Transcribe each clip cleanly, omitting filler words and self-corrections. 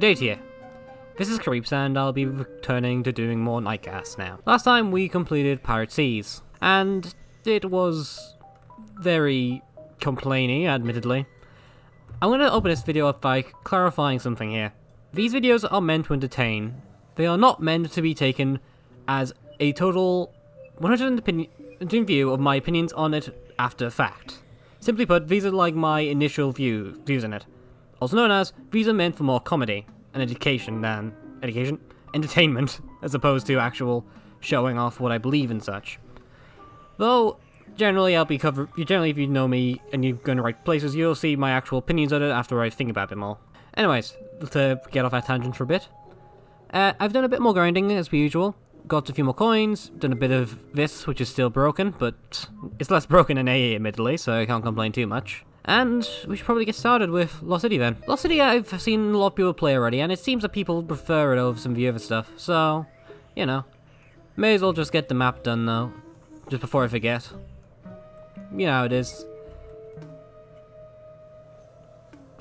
Good day to you. This is Creeps, and I'll be returning to doing more Nightcast now. Last time we completed Pirate Seas, and it was very complainy, admittedly. I'm going to open this video up by clarifying something here. These videos are meant to entertain. They are not meant to be taken as a total 100% view of my opinions on it after fact. Simply put, these are like my initial views on it. Also known as, these are meant for more comedy and entertainment, as opposed to actual showing off what I believe and such. Though, generally if you know me and you're going to right places, you'll see my actual opinions on it after I think about it more. Anyways, to get off that tangent for a bit, I've done a bit more grinding as per usual. Got a few more coins, done a bit of this, which is still broken, but it's less broken than AA admittedly, so I can't complain too much. And we should probably get started with Lost City then. Lost City I've seen a lot of people play already, and it seems that people prefer it over some of the other stuff, so, you know. May as well just get the map done though, just before I forget. You know how it is.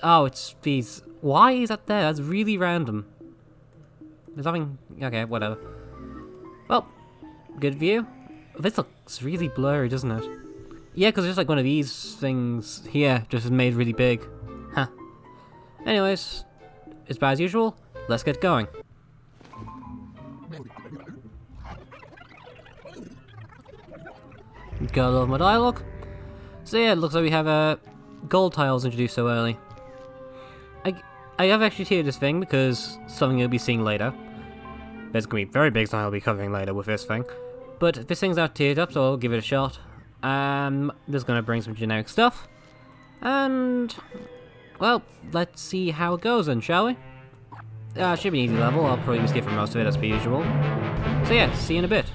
Oh, it's these. Why is that there? That's really random. There's nothing. Okay, whatever. Well, good view. This looks really blurry, doesn't it? Yeah, because it's just like one of these things here, just made really big. Huh. Anyways, as bad as usual, let's get going. Got a little more dialogue. So yeah, it looks like we have gold tiles introduced so early. I have actually tiered this thing because something you'll be seeing later. There's going to be very big stuff I'll be covering later with this thing. But this thing's not tiered up, so I'll give it a shot. This is going to bring some generic stuff. And, well, let's see how it goes then, shall we? Should be an easy level. I'll probably skip for most of it as per usual. So yeah, see you in a bit.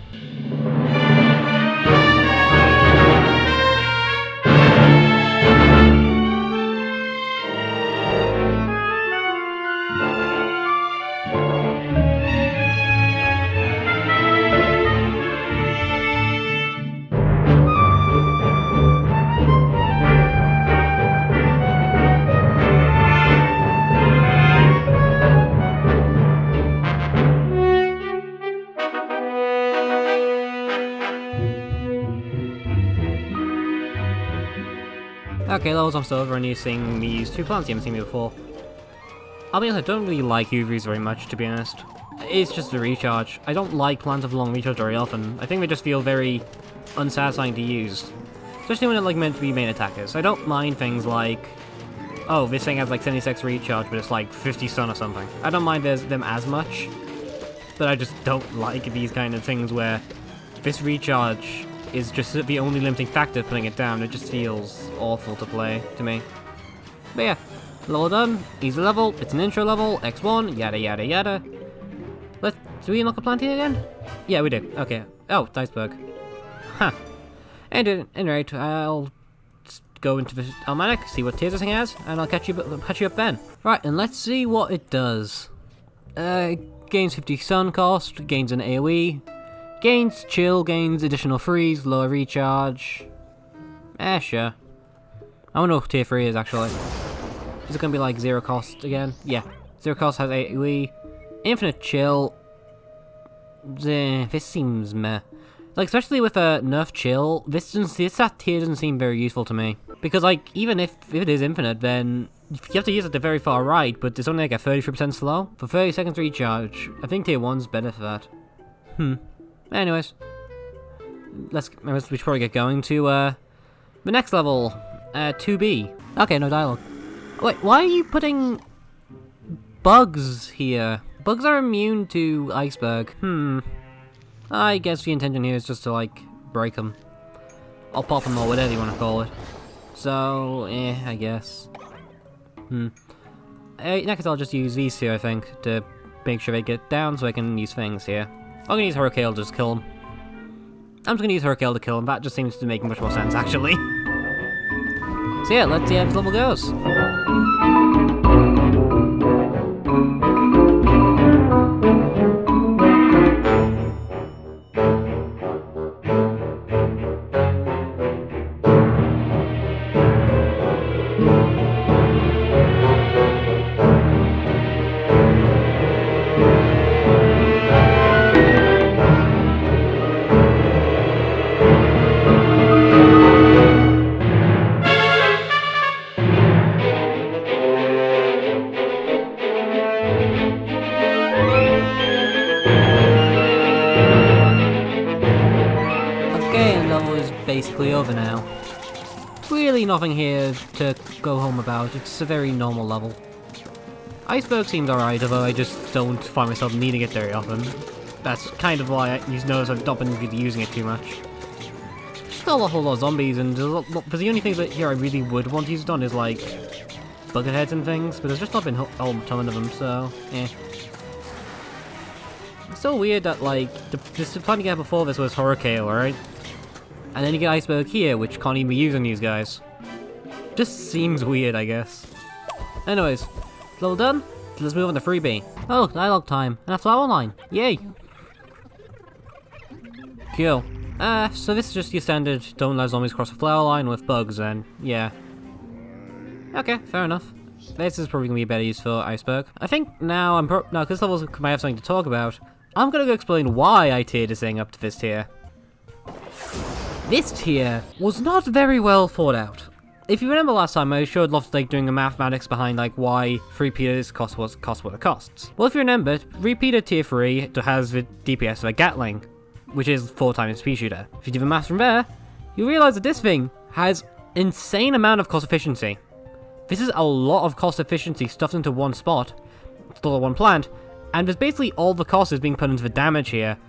Okay, levels almost over, and you're seeing these two plants you haven't seen me before. I'll be honest, I don't really like UVs very much, to be honest. It's just the recharge. I don't like plants with long recharge very often. I think they just feel very unsatisfying to use. Especially when they're like meant to be main attackers. I don't mind things like, oh, this thing has like 76 recharge, but it's like 50 stun or something. I don't mind them as much, but I just don't like these kind of things where this recharge is just the only limiting factor putting it down. It just feels awful to play to me. But yeah, level done, easy level, it's an intro level, X1, yada yada yada. Do we unlock a plant here again? Yeah, we do. Okay. Oh, it's Iceberg. Huh. And at any rate, I'll go into the almanac, see what tiers this thing has, and I'll catch you up then. Right, and let's see what it does. Gains 50 stun cost, gains an AoE. Gains chill, gains additional freeze, lower recharge. Sure. I wonder what tier 3 is actually. Is it gonna be like 0 cost again? Yeah. 0 cost has AoE. Infinite chill. This seems meh. Like, especially with a nerf chill, this tier doesn't seem very useful to me. Because, like, even if it is infinite, then you have to use it to very far right, but it's only like a 33% slow. For 30 seconds recharge, I think tier 1's better for that. Anyways, we should probably get going to the next level, 2B. Okay, no dialogue. Wait, why are you putting bugs here? Bugs are immune to Iceberg. I guess the intention here is just to like break them, or pop them, or whatever you want to call it. So, I guess. Next, I'll just use these two, I think, to make sure they get down, so I can use things here. I'm gonna use Hurricane to just kill him. I'm just gonna use Hurricane to kill him. That just seems to make much more sense, actually. So yeah, let's see how this level goes. basically over now. Really nothing here to go home about, it's a very normal level. Iceberg seems alright, although I just don't find myself needing it very often. That's kind of why you notice I've not been really using it too much. Just got a whole lot of zombies, and but the only things that here I really would want to use it on is like bucket heads and things, but there's just not been a whole ton of them, so eh. It's so weird that like the plan to get before this was Hurricane, right? And then you get Iceberg here, which can't even be used on these guys. Just seems weird, I guess. Anyways, level done. Let's move on to 3B. Oh, dialogue time and a flower line. Yay! Cool. So this is just your standard don't let zombies cross a flower line with bugs, and yeah. Okay, fair enough. This is probably gonna be a better use for Iceberg. I think now now this level might have something to talk about. I'm gonna go explain why I tiered this thing up to this tier. This tier was not very well thought out. If you remember last time, I showed lots of like doing the mathematics behind like why repeaters cost what it costs. Well, if you remember, repeater tier 3 has the DPS of a Gatling, which is 4 times speed shooter. If you do the math from there, you realize that this thing has insane amount of cost efficiency. This is a lot of cost efficiency stuffed into one spot, still at one plant, and there's basically all the cost is being put into the damage here,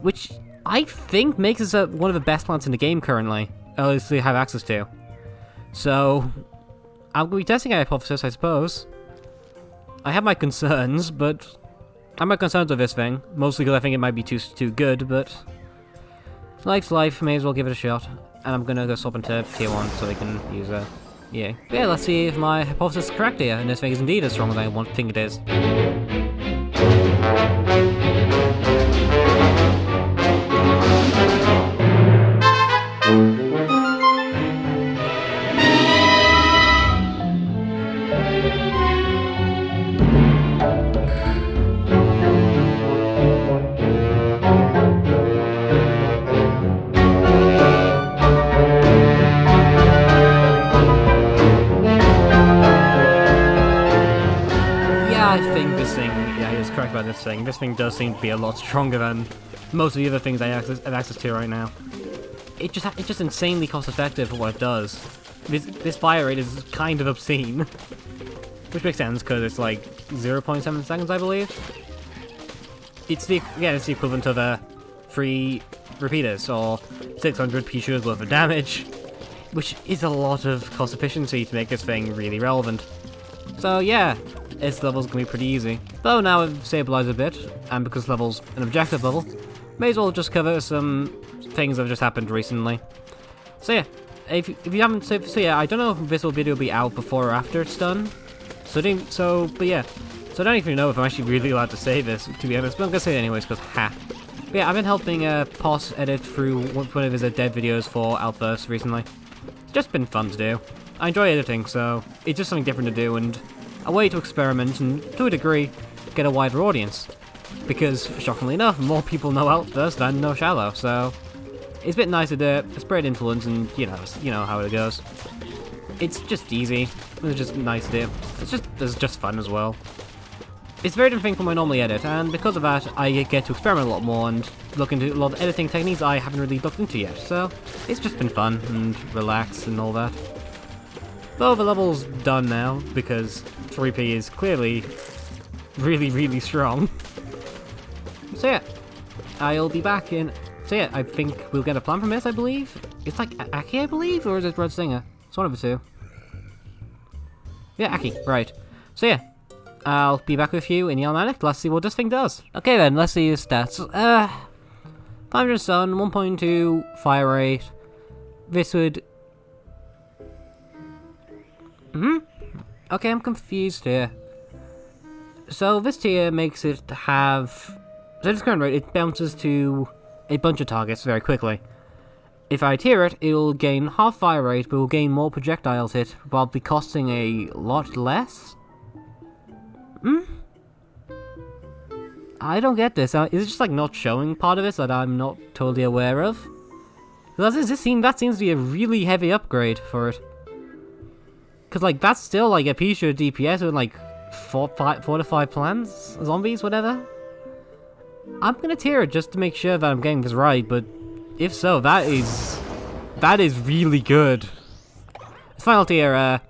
which I think makes this one of the best plants in the game currently, at least we have access to. So, I'm going to be testing a hypothesis, I suppose. I have my concerns, but I have my concerns with this thing, mostly because I think it might be too good, but life's life, may as well give it a shot. And I'm going to go swap into tier 1 so we can use a... yeah. But yeah, let's see if my hypothesis is correct here, and this thing is indeed as strong as I think it is. This thing does seem to be a lot stronger than most of the other things I have access to right now. It's just insanely cost effective for what it does. This fire rate is kind of obscene, which makes sense because it's like 0.7 seconds, I believe. It's the equivalent of 3 repeaters or 600 pieces worth of damage, which is a lot of cost efficiency to make this thing really relevant. So yeah. This level's gonna be pretty easy. Though now I've stabilized a bit, and because level's an objective level, may as well just cover some things that have just happened recently. So yeah, if you haven't, so yeah, I don't know if this video will be out before or after it's done. But yeah, so I don't even know if I'm actually really allowed to say this, to be honest, but I'm gonna say it anyways, because ha. But yeah, I've been helping Poss edit through one of his dev videos for Outburst recently. It's just been fun to do. I enjoy editing, so it's just something different to do, and a way to experiment and, to a degree, get a wider audience. Because, shockingly enough, more people know Outburst than know Shallow, so it's a bit nice to spread influence and, you know how it goes. It's just easy, it's just nice to do. It's just fun as well. It's a very different thing from what I normally edit, and because of that, I get to experiment a lot more and look into a lot of editing techniques I haven't really looked into yet, so it's just been fun and relaxed and all that. Though the level's done now, because 3P is clearly really, really strong. So yeah, I'll be back in... So yeah, I think we'll get a plan from this, I believe? It's like Aki, I believe? Or is it Red Singer? It's one of the two. Yeah, Aki, right. So yeah, I'll be back with you in the Almanac. Let's see what this thing does. Okay then, let's see his stats. 500 stun, 1.2 fire rate. This would... Okay, I'm confused here. So this tier makes it have... So at its current rate, it bounces to a bunch of targets very quickly. If I tier it, it will gain half fire rate, but will gain more projectiles hit, while be costing a lot less? I don't get this. Is it just like not showing part of it that I'm not totally aware of? That seems to be a really heavy upgrade for it. Because, like, that's still, like, a piece of DPS with, like, 4 to 5 plants? Zombies, whatever? I'm gonna tier it just to make sure that I'm getting this right, but if so, that is That is really good. This final tier,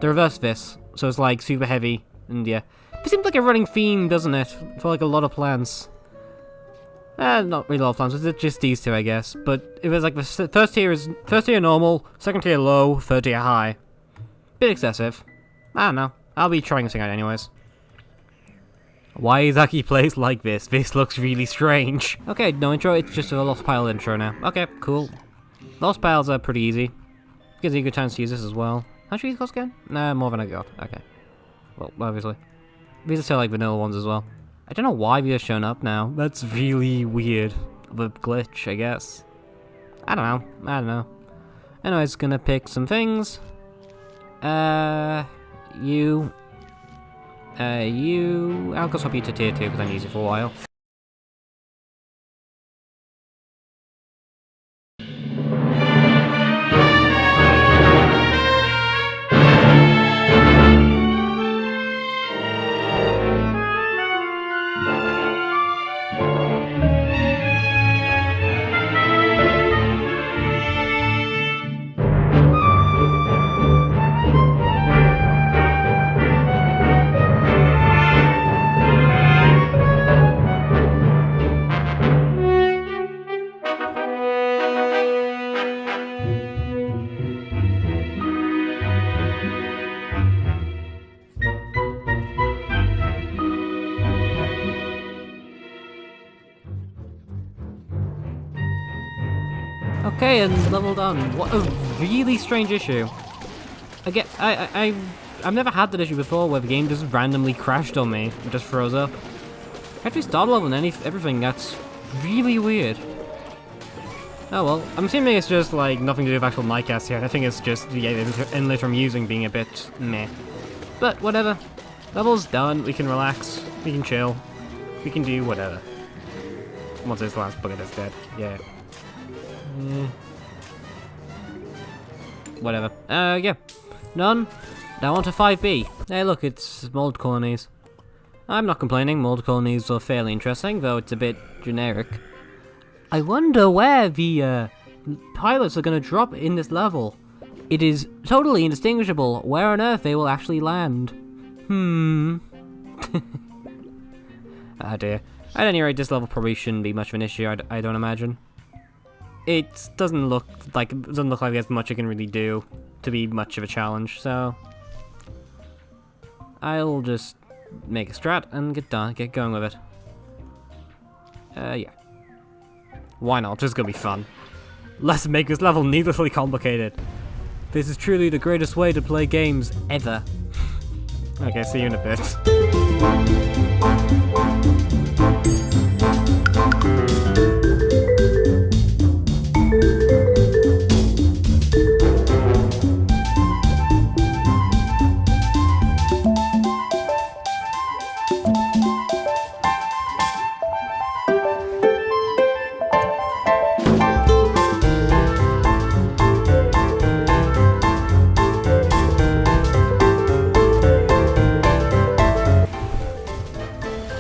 the reverse this, so it's like super heavy, and yeah. It seems like a running theme, doesn't it? For like a lot of plants. Not really a lot of plants, it's just these two, I guess. But it was like the first tier normal, second tier low, third tier high. Bit excessive. I don't know. I'll be trying this thing out anyways. Why Izaki plays like this? This looks really strange. Okay, no intro, it's just a Lost Pile intro now. Okay, cool. Lost Piles are pretty easy. Gives you a good chance to use this as well. How much are these cost again? Nah, more than I got. Okay. Well, obviously. These are still like vanilla ones as well. I don't know why these are showing up now. That's really weird. Of a glitch, I guess. I don't know. Anyways, gonna pick some things. You. I'll go swap you to tier 2 because I need it for a while. Okay, and level done. What a really strange issue. Again, I've never had that issue before where the game just randomly crashed on me and just froze up. I actually started leveling everything. That's really weird. Oh well, I'm assuming it's just like nothing to do with actual Nightcast here. I think it's just the inlet from using being a bit meh. But whatever. Level's done. We can relax. We can chill. We can do whatever. Once this last bucket is dead. Yeah. Whatever. Yeah. None. Now on to 5B. Hey look, it's Multicolonies. I'm not complaining, Multicolonies are fairly interesting, though it's a bit generic. I wonder where the pilots are going to drop in this level. It is totally indistinguishable where on earth they will actually land. Ah dear. At any rate, this level probably shouldn't be much of an issue, I don't imagine. It doesn't look like there's much I can really do to be much of a challenge, so I'll just make a strat and get going with it. Yeah. Why not? It's gonna be fun. Let's make this level needlessly complicated. This is truly the greatest way to play games ever. Okay, see you in a bit.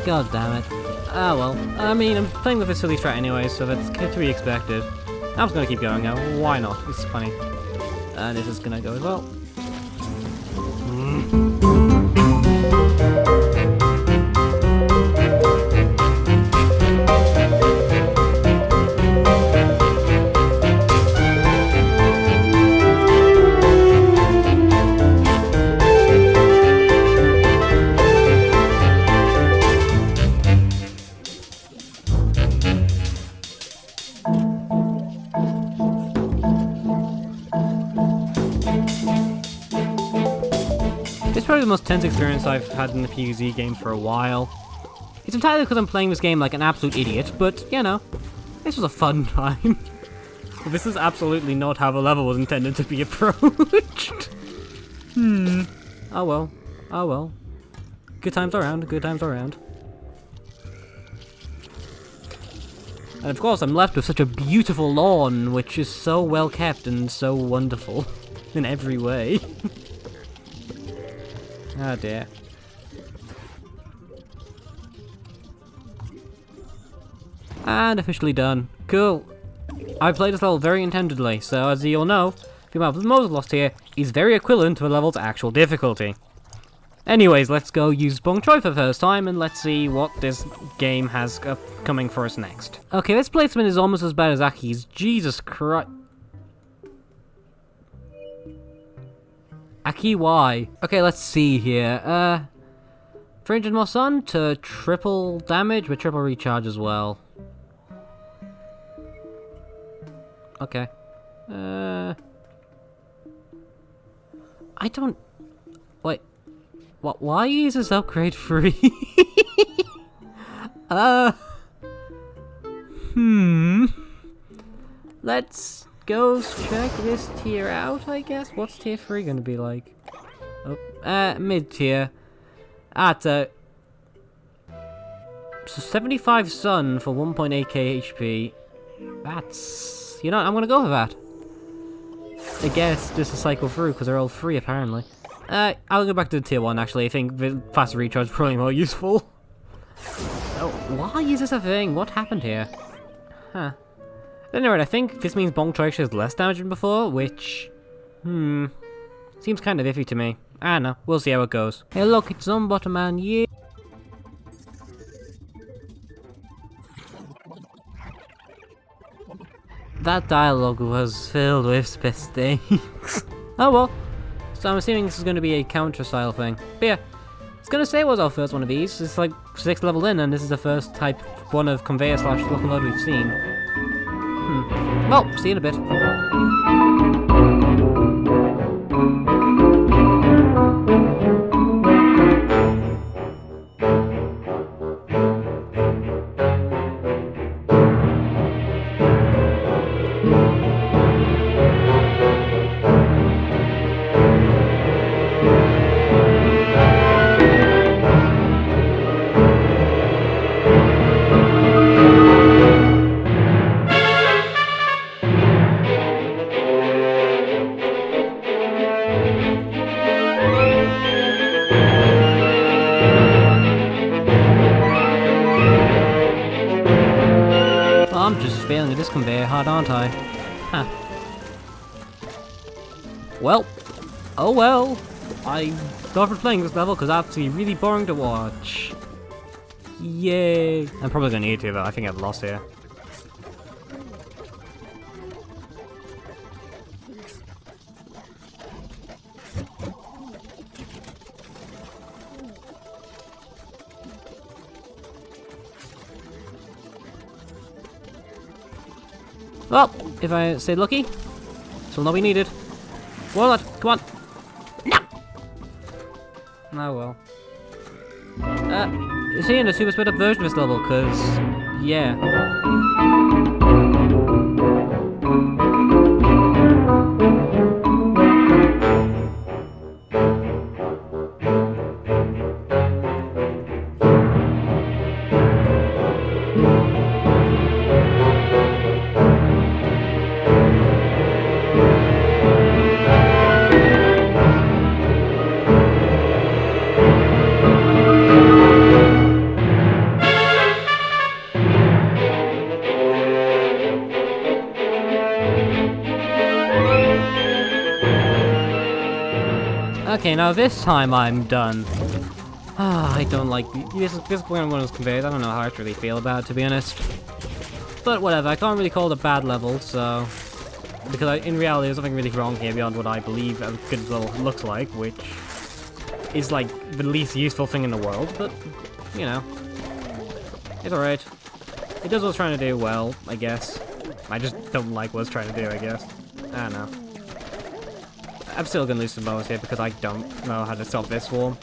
God damn it. Ah well. I mean, I'm playing with a silly strat anyway, so that's to be expected. I'm just gonna keep going now. Why not? It's funny. And this is gonna go as well. It's probably the most tense experience I've had in the PUZ games for a while. It's entirely because I'm playing this game like an absolute idiot, but, you know, this was a fun time. This is absolutely not how the level was intended to be approached. Oh well. Oh well. Good times around, good times around. And of course I'm left with such a beautiful lawn, which is so well kept and so wonderful in every way. Oh dear. And officially done. Cool. I played this level very intentedly, so as you'll know, the amount of modes lost here is very equivalent to a level's actual difficulty. Anyways, let's go use Bong Choi for the first time, and let's see what this game has coming for us next. Okay, this placement is almost as bad as Aki's. Jesus Christ. Aki, why? Okay, let's see here. 300 more sun to triple damage with triple recharge as well. Okay. I don't... Wait. What? Why is this upgrade free? Let's go check this tier out, I guess. What's tier 3 gonna be like? Oh, mid-tier. So 75 sun for 1.8k HP. That's... You know, I'm gonna go with that. I guess just to cycle through, because they're all free, apparently. I'll go back to the tier 1, actually. I think the faster recharge is probably more useful. Oh, why is this a thing? What happened here? Huh. Anyway, I think this means Bong Choi has less damage than before, which... seems kind of iffy to me. I don't know. We'll see how it goes. Hey, look, it's Bottom Man, yeah! That dialogue was filled with mistakes. Oh well. So I'm assuming this is going to be a counter-style thing. But yeah, it's going to say it was our first one of these. It's like 6th level in, and this is the first type one of Conveyor / lock and load we've seen. Well, see you in a bit. I'm just failing at this conveyor hard, aren't I? Huh. Well. Oh well. I'm not for playing this level because it's actually really boring to watch. Yay. I'm probably going to need to, though. I think I've lost here. Well, if I stay lucky, this will not be needed. Warlord, come on! No! Oh well. Is he in a super sped up version of this level? Cause, yeah. Okay, now this time I'm done. I don't like this one of those conveyors. I don't know how I actually feel about it, to be honest. But whatever, I can't really call it a bad level, so... Because in reality there's nothing really wrong here beyond what I believe a good level looks like, which is like the least useful thing in the world, but, you know. It's alright. It does what it's trying to do well, I guess. I just don't like what it's trying to do, I guess. I don't know. I'm still gonna lose some bonus here because I don't know how to stop this swarm.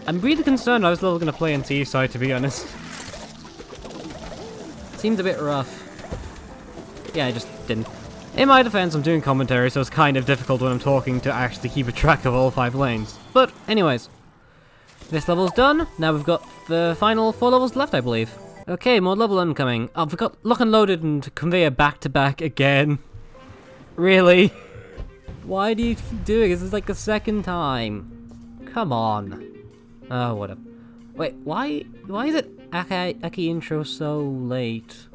I'm really concerned I was still gonna play in Seaside, to be honest. Seems a bit rough. Yeah, I just didn't. In my defense, I'm doing commentary, so it's kind of difficult when I'm talking to actually keep a track of all 5 lanes. But, anyways. This level's done. Now we've got the final 4 levels left, I believe. Okay, more level incoming. Oh, we've got Lock and Loaded and Conveyor back to back again. Really? Why do you keep doing this? This is like the 2nd time. Come on. Oh, whatever. Wait, why is it Aki intro so late?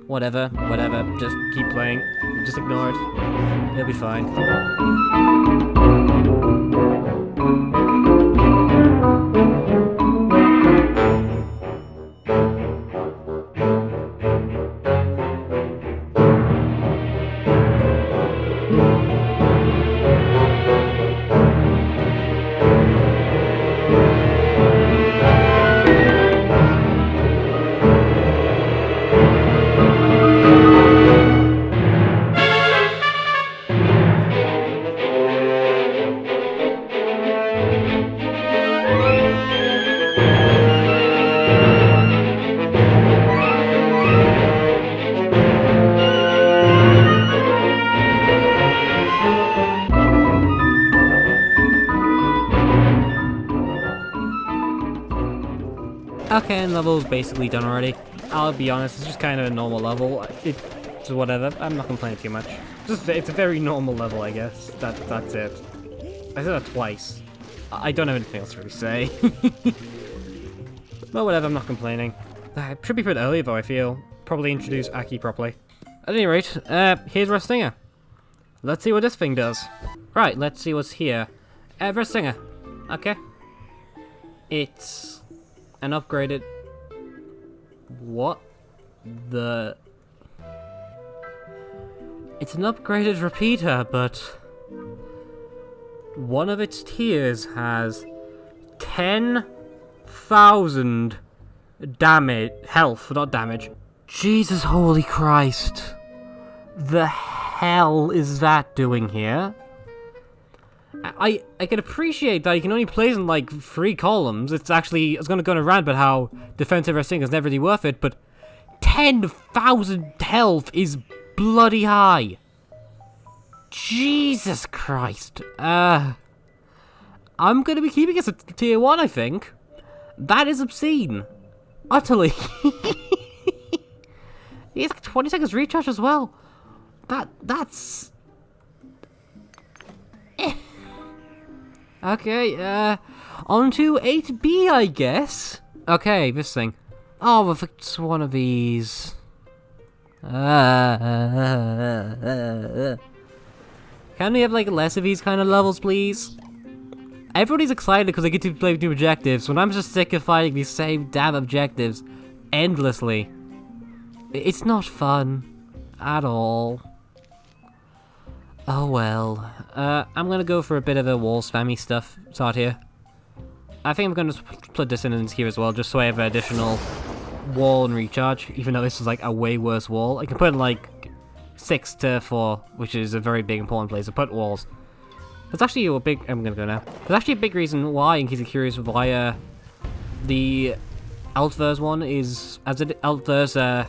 Whatever, whatever, just keep playing. Just ignore it. It'll be fine. Okay, and level's basically done already. I'll be honest, it's just kind of a normal level. It's whatever. I'm not complaining too much. It's a very normal level, I guess. That's it. I said that twice. I don't have anything else to really say. But whatever, I'm not complaining. It should be pretty early though, I feel. Probably introduce Aki properly. At any rate, here's Rustler. Let's see what this thing does. Right, let's see what's here. Rustler. Okay. It's an upgraded... What? It's an upgraded repeater, but... one of its tiers has 10,000 health, not damage. Jesus holy Christ. The hell is that doing here? I can appreciate that you can only place in like 3 columns. It's gonna go around about how defensive wrestling is never really worth it, but 10,000 health is bloody high. Jesus Christ. I'm gonna be keeping it at tier 1, I think. That is obscene. Utterly. It's like 20 seconds recharge as well. That's... Okay, on to 8B, I guess. Okay, this thing. Oh, if it's one of these... Can we have, like, less of these kind of levels, please? Everybody's excited because they get to play new objectives, when I'm just sick of fighting these same damn objectives endlessly. It's not fun. At all. Oh well. I'm gonna go for a bit of a wall spammy stuff start here. I think I'm gonna put dissonance here as well, just so I have an additional wall and recharge, even though this is like a way worse wall. I can put in like 6 to 4, which is a very big important place to put walls. There's actually a big... I'm gonna go now. There's actually a big reason why, in case you're curious, why the Altverse one is... As it Altverse...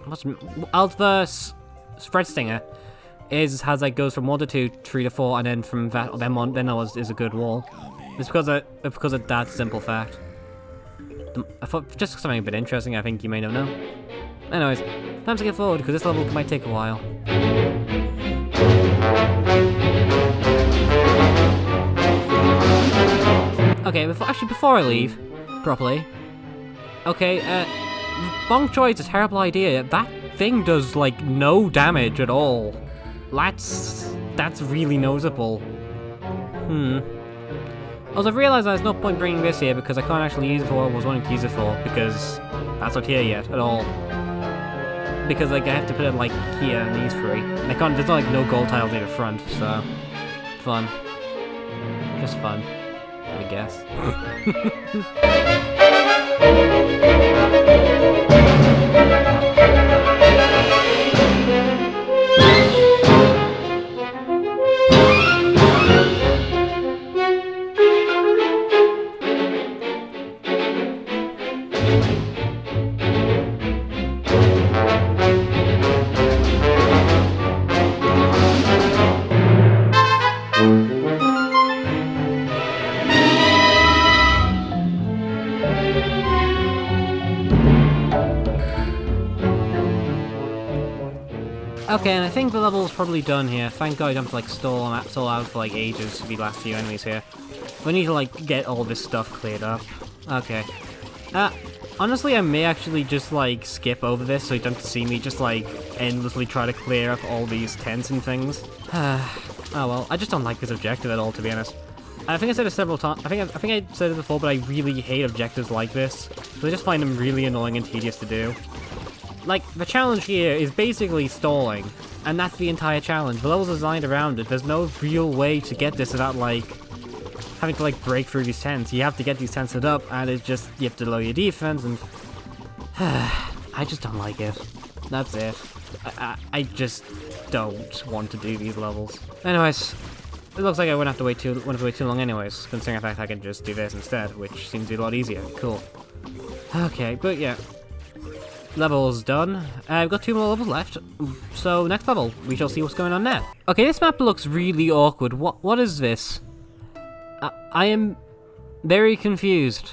Altverse Spread Stinger has like goes from 1 to 2, 3 to 4, and then from that then on is a good wall. It's because of that simple fact. I thought just something a bit interesting. I think you may not know. Anyways, time to get forward because this level might take a while. Okay, before I leave properly. Okay, wrong choice, a terrible idea. That thing does like no damage at all. That's really noticeable. Also, I've realised there's no point bringing this here because I can't actually use it for what I was wanting to use it for, because that's not here yet at all. Because like I have to put it like here in these 3. And I can't. There's not like no gold tiles near the front, so fun. Just fun, I guess. Okay, and I think the level's probably done here. Thank God I don't have to like stall out for like ages to be last few enemies here. We need to like get all this stuff cleared up. Okay. Honestly, I may actually just, like, skip over this so you don't see me just, like, endlessly try to clear up all these tents and things. Oh well, I just don't like this objective at all, to be honest. I think I said it several times. I think I said it before, but I really hate objectives like this. So I just find them really annoying and tedious to do. Like, the challenge here is basically stalling, and that's the entire challenge. The level's designed around it. There's no real way to get this without, like, having to, like, break through these tents. You have to get these tents set up, and it's just, you have to lower your defense, and... I just don't like it. That's it. I just don't want to do these levels. Anyways, it looks like I wouldn't have to wait too long anyways, considering the fact I can just do this instead, which seems to be a lot easier. Cool. Okay, but yeah. Level's done. I've got 2 more levels left, so next level, we shall see what's going on there. Okay, this map looks really awkward. What is this? I am very confused.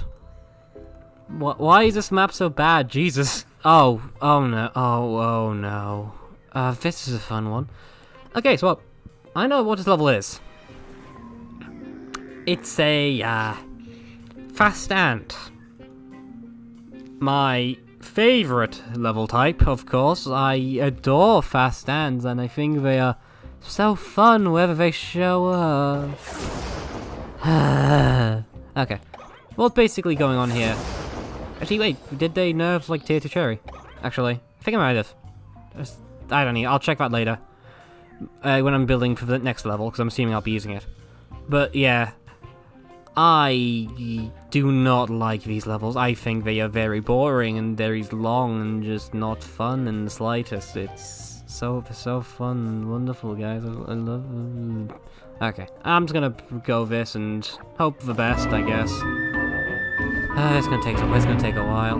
Why is this map so bad? Jesus. Oh no. Oh no. This is a fun one. Okay, so I know what this level is. It's a, fast ant. My favorite level type, of course. I adore fast ants, and I think they are so fun wherever they show up. Okay. What's basically going on here? Actually, wait, did they nerf, like, Tier 2 Cherry? Actually, I think I might have. I don't know, I'll check that later. When I'm building for the next level, because I'm assuming I'll be using it. But, yeah. I do not like these levels. I think they are very boring and very long and just not fun in the slightest. It's so fun and wonderful, guys. I love them. Okay, I'm just gonna go this and hope for the best, I guess. It's gonna take a while.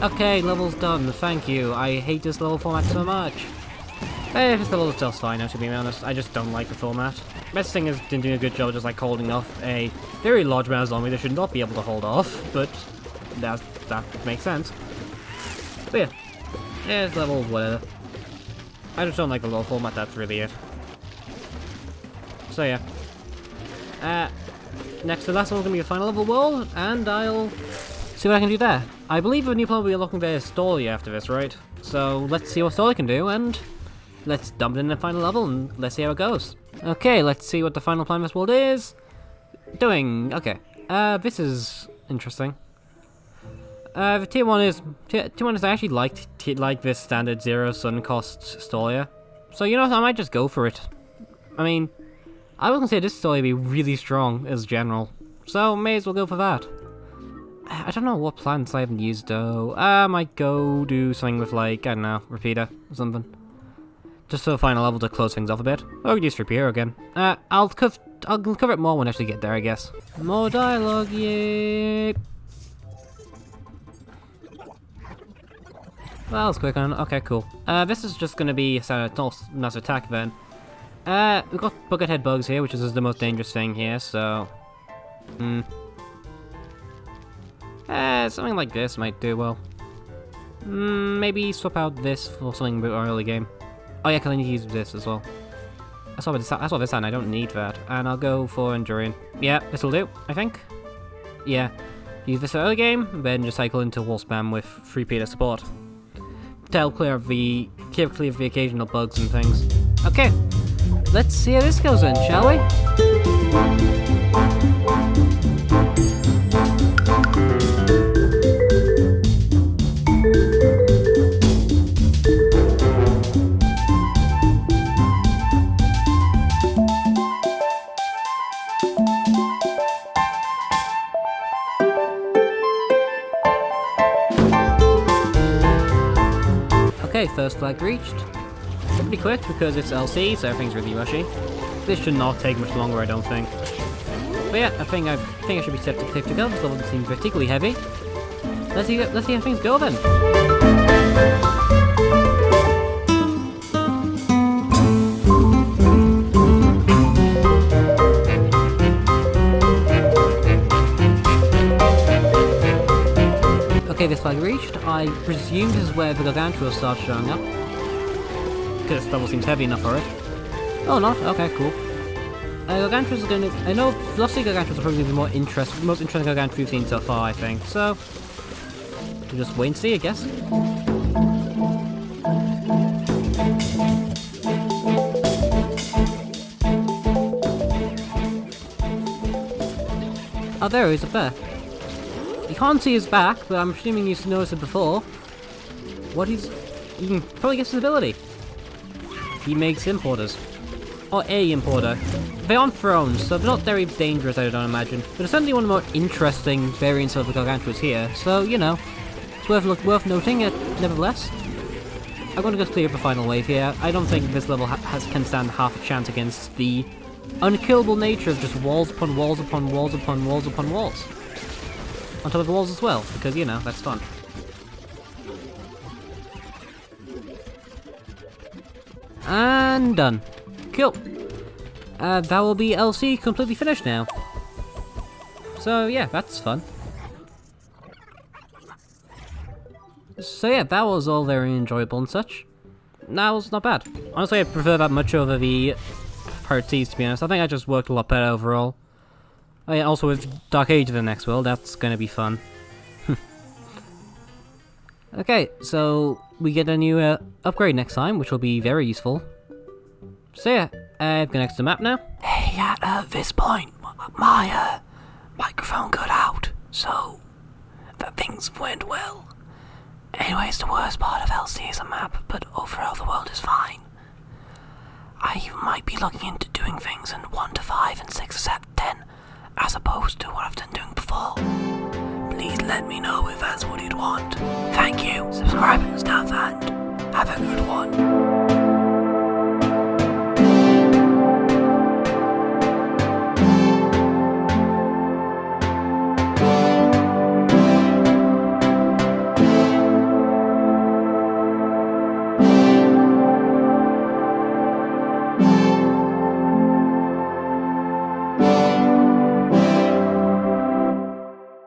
Okay, level's done, thank you. I hate this level format so much. This level is just fine, to be honest. I just don't like the format. Best thing is doing a good job just like holding off a very large amount of zombie that should not be able to hold off, but that makes sense. But yeah, this level, whatever. I just don't like the level format, that's really it. So yeah. Next to the last one is going to be the final level world, and I'll see what I can do there. I believe the new plan will be unlocking the Story after this, right? So let's see what Story can do, and let's dump it in the final level, and let's see how it goes. Okay, let's see what the final plan of this world is doing. Okay, this is interesting. The tier 1 is I actually like this standard 0 sun cost Stolia. So you know, I might just go for it. I mean, I would consider this story to be really strong as general, so may as well go for that. I don't know what plants I haven't used though. I might go do something with, like, I don't know, repeater or something. Just for the final level to close things off a bit. Or we could use repeater again. I'll cover it more when I actually get there, I guess. More dialogue, yay! Well, that's quick on. Okay, cool. This is just gonna be a nice attack then. We've got buckethead bugs here, which is the most dangerous thing here, so... something like this might do well. Maybe swap out this for something a bit early game. Oh yeah, because I need to use this as well. I saw this and I don't need that. And I'll go for Endurian. Yeah, this'll do, I think. Yeah. Use this early game, then just cycle into wall spam with 3 Peter support. To help clear the occasional bugs and things. Okay. Let's see how this goes then, shall we? first flag reached. Pretty quick because it's LC, so everything's really rushy. This should not take much longer, I don't think. But yeah, I think I should be set to safe to go. This level seems particularly heavy. Let's see how things go then. Okay, this flag reached. I presume this is where the Gargantua will start showing up. Because this level seems heavy enough for it. Oh, not? Okay, cool. Gargantuas are gonna... I know Velocity Gargantuas are probably the most interesting Gargantua we've seen so far, I think. So, we'll just wait and see, I guess. Oh, there he is up there. You can't see his back, but I'm assuming you've noticed it before. You can probably guess his ability. He makes importers. Or a importer. They're on thrones, so they're not very dangerous, I don't imagine. But it's certainly one of the more interesting variants of the Gargantuas here, so, you know, it's worth noting it, nevertheless. I'm going to go clear the final wave here. I don't think this level can stand half a chance against the unkillable nature of just walls upon walls upon walls upon walls upon walls. On top of the walls as well, because, you know, that's fun. And done. Cool. That will be LC completely finished now. So yeah, that's fun. So yeah, that was all very enjoyable and such. That was not bad. Honestly, I prefer that much over the Part C's, to be honest. I think I just worked a lot better overall. Oh yeah, also with Dark Age of the next world, that's gonna be fun. Okay, so we get a new upgrade next time, which will be very useful. So yeah, I'm going next to the map now. Hey, at this point, my microphone got out, so that things went well. Anyways, the worst part of LC is a map, but overall the world is fine. I might be looking into doing things in 1 to 5 and 6 to 7, 10, as opposed to what I've been doing before. Please let me know if that's what you'd want. Thank you, subscribe and stuff, and have a good one.